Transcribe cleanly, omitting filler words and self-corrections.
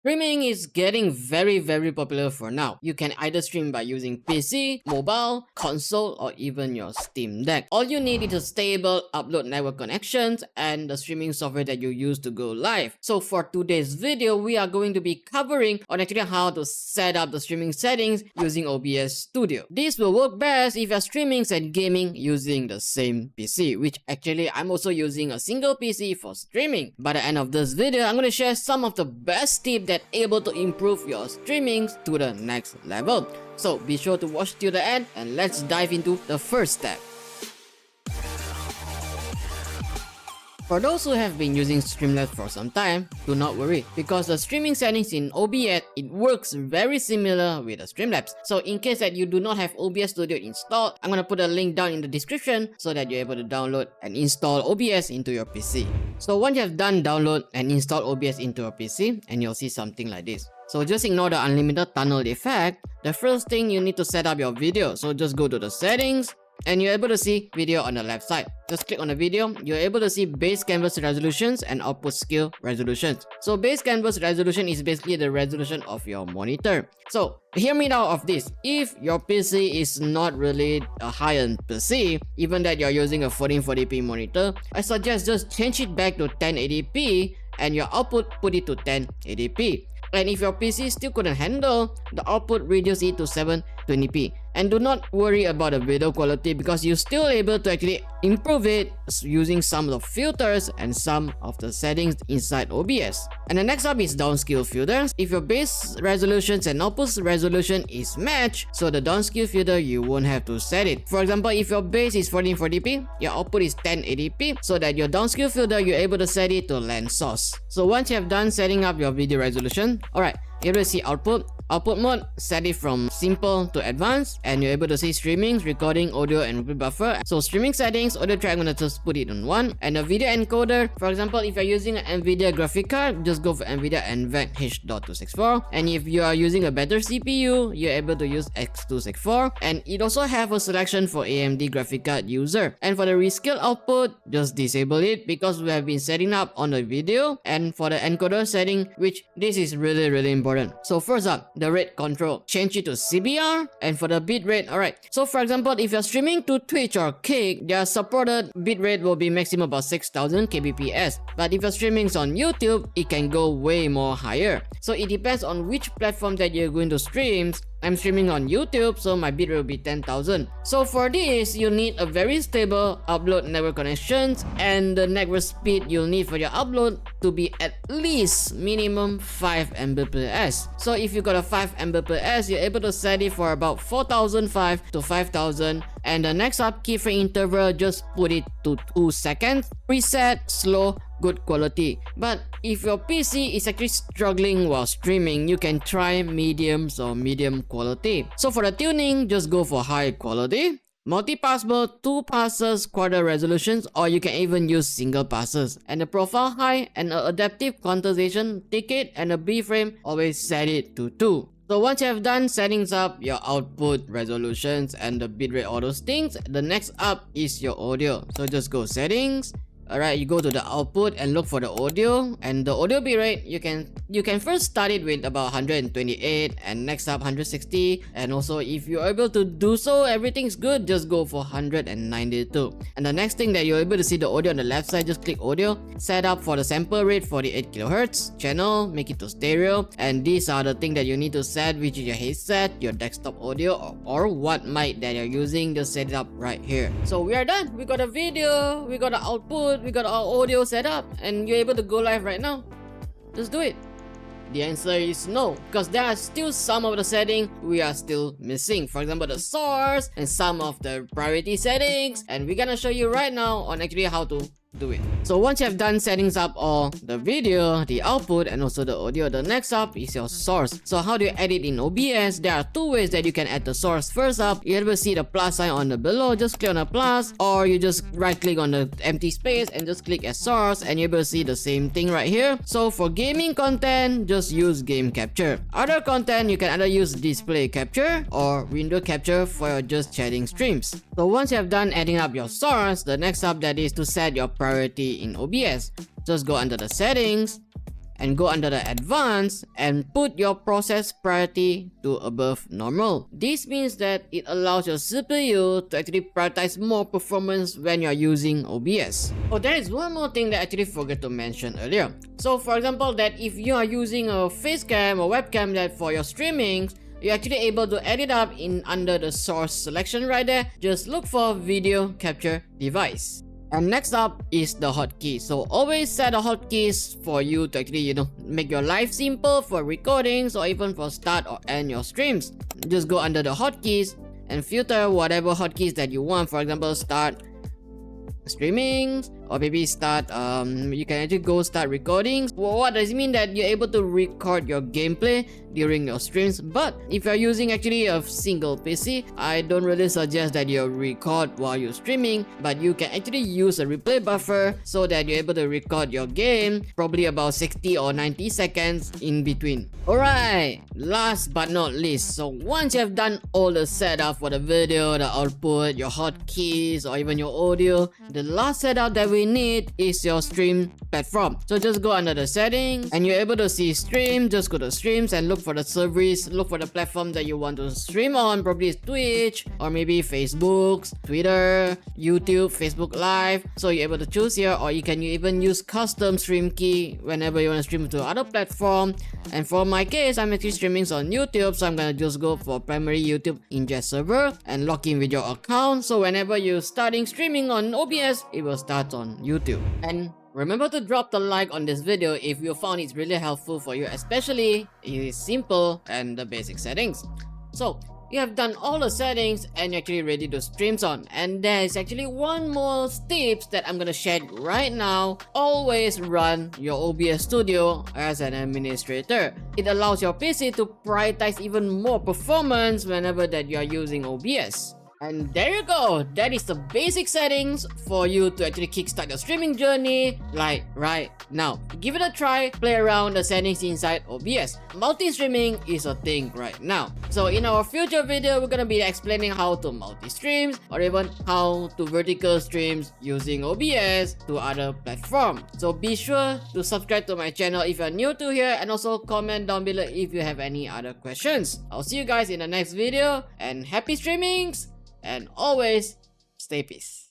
Streaming is getting very popular for now. You can either stream by using PC, mobile, console, or even your Steam Deck. All you need is a stable upload network connections and the streaming software that you use to go live. So for today's video, we are going to be covering on actually how to set up the streaming settings using OBS Studio. This will work best if you're streaming and gaming using the same PC, which actually I'm also using a single PC for streaming. By the end of this video, I'm going to share some of the best tips that able to improve your streaming to the next level. So be sure to watch till the end and let's dive into the first step. For those who have been using Streamlabs for some time, do not worry, because the streaming settings in OBS, it works very similar with the Streamlabs. So in case that you do not have OBS Studio installed, I'm gonna put a link down in the description so that you're able to download and install OBS into your PC. So once you have done download and install OBS into your PC, and you'll see something like this. So just ignore the unlimited tunnel effect. The first thing you need to set up your video. So just go to the settings, and you're able to see video on the left side. Just click on the video, you're able to see base canvas resolutions and output scale resolutions. So base canvas resolution is basically the resolution of your monitor. So hear me out of this. If your PC is not really a high-end PC, even that you're using a 1440p monitor, I suggest just change it back to 1080p and your output put it to 1080p. And if your PC still couldn't handle, the output reduce it to 720p. And do not worry about the video quality because you're still able to actually improve it using some of the filters and some of the settings inside OBS. And the next up is downscale filters. If your base resolutions and output resolution is matched, so the downscale filter you won't have to set it. For example, if your base is 1440p, your output is 1080p, so that your downscale filter you're able to set it to lens source. So once you have done setting up your video resolution, alright, you're able to see output mode, set it from simple to advanced, and you're able to see streaming, recording, audio, and replay buffer. So streaming settings, audio track, I'm gonna just put it on 1. And the video encoder, for example, if you're using an NVIDIA graphic card, just go for NVIDIA NVENC H.264. And if you are using a better CPU, you're able to use X264. And it also have a selection for AMD graphic card user. And for the rescale output, just disable it because we have been setting up on the video. And for the encoder setting, which this is really important. So first up, the rate control, change it to CBR. And for the bitrate, alright, so for example, if you're streaming to Twitch or Kick, their supported bitrate will be maximum about 6000 kbps. But if you're streaming on YouTube, it can go way more higher. So it depends on which platform that you're going to stream. I'm streaming on YouTube, so my bitrate will be 10,000. So for this, you need a very stable upload network connections, and the network speed you'll need for your upload to be at least minimum 5 Mbps. So if you got a 5 Mbps, you're able to set it for about 4005 to 5000. And the next up, keyframe interval, just put it to 2 seconds. Preset slow, good quality. But if your PC is actually struggling while streaming, you can try mediums or medium quality. So for the tuning, just go for high quality, multi-passable, 2 passes, quarter resolutions, or you can even use single passes. And the profile high and an adaptive quantization ticket and a B-frame, always set it to 2. So once you have done settings up your output resolutions and the bitrate, all those things, the next up is your audio. So just go settings. Alright, you go to the output and look for the audio, and the audio bitrate you can first start it with about 128 and next up 160, and also if you're able to do so, everything's good, just go for 192. And the next thing that you're able to see the audio on the left side, just click audio, set up for the sample rate 48 kHz, channel, make it to stereo, and these are the things that you need to set, which is your headset, your desktop audio, or what mic that you're using, just set it up right here. So we are done, we got a video, we got the output, we got our audio set up, and you're able to go live right now. Just do it. The answer is no, because there are still some of the settings we are still missing. For example, the source and some of the priority settings, and we're gonna show you right now on actually how to do it. So once you have done settings up all the video, the output, and also the audio, the next up is your source. So how do you edit in OBS? There are 2 ways that you can add the source. First up, you will see the plus sign on the below, just click on the plus, or you just right click on the empty space and just click as source, and you'll be able to see the same thing right here. So for gaming content, just use game capture. Other content, you can either use display capture or window capture for your just chatting streams. So once you have done adding up your source, the next up that is to set your priority in OBS. Just go under the settings and go under the advanced and put your process priority to above normal. This means that it allows your CPU to actually prioritize more performance when you're using OBS. Oh, there is one more thing that I actually forgot to mention earlier. So for example, that if you are using a facecam or webcam that for your streaming, you're actually able to edit up in under the source selection right there. Just look for video capture device. And next up is the hotkeys. So always set the hotkeys for you to actually, make your life simple for recordings or even for start or end your streams. Just go under the hotkeys and filter whatever hotkeys that you want. For example, start streaming, or maybe start you can actually go start recordings. Well, what does it mean? That you're able to record your gameplay during your streams. But if you're using actually a single PC, I don't really suggest that you record while you're streaming, but you can actually use a replay buffer so that you're able to record your game probably about 60 or 90 seconds in between. Alright, last but not least, so once you have done all the setup for the video, the output, your hotkeys, or even your audio, the last setup that we need is your stream platform. So just go under the settings and you're able to see stream. Just go to streams and look for the service, look for the platform that you want to stream on. Probably Twitch or maybe Facebook, Twitter, YouTube, Facebook Live. So you're able to choose here, or you can even use custom stream key whenever you want to stream to other platform. And for my case, I'm actually streaming on YouTube, so I'm gonna just go for primary YouTube ingest server and log in with your account. So whenever you're starting streaming on OBS, it will start on YouTube. And remember to drop the like on this video if you found it really helpful for you, especially it is simple and the basic settings. So you have done all the settings and you're actually ready to stream on. And there is actually one more tips that I'm gonna share right now. Always run your OBS Studio as an administrator. It allows your PC to prioritize even more performance whenever that you are using OBS. And there you go, that is the basic settings for you to actually kickstart your streaming journey like right now. Give it a try, play around the settings inside OBS. Multi-streaming is a thing right now. So in our future video, we're gonna be explaining how to multi-streams or even how to vertical streams using OBS to other platforms. So be sure to subscribe to my channel if you're new to here, and also comment down below if you have any other questions. I'll see you guys in the next video, and happy streamings! And always stay peace.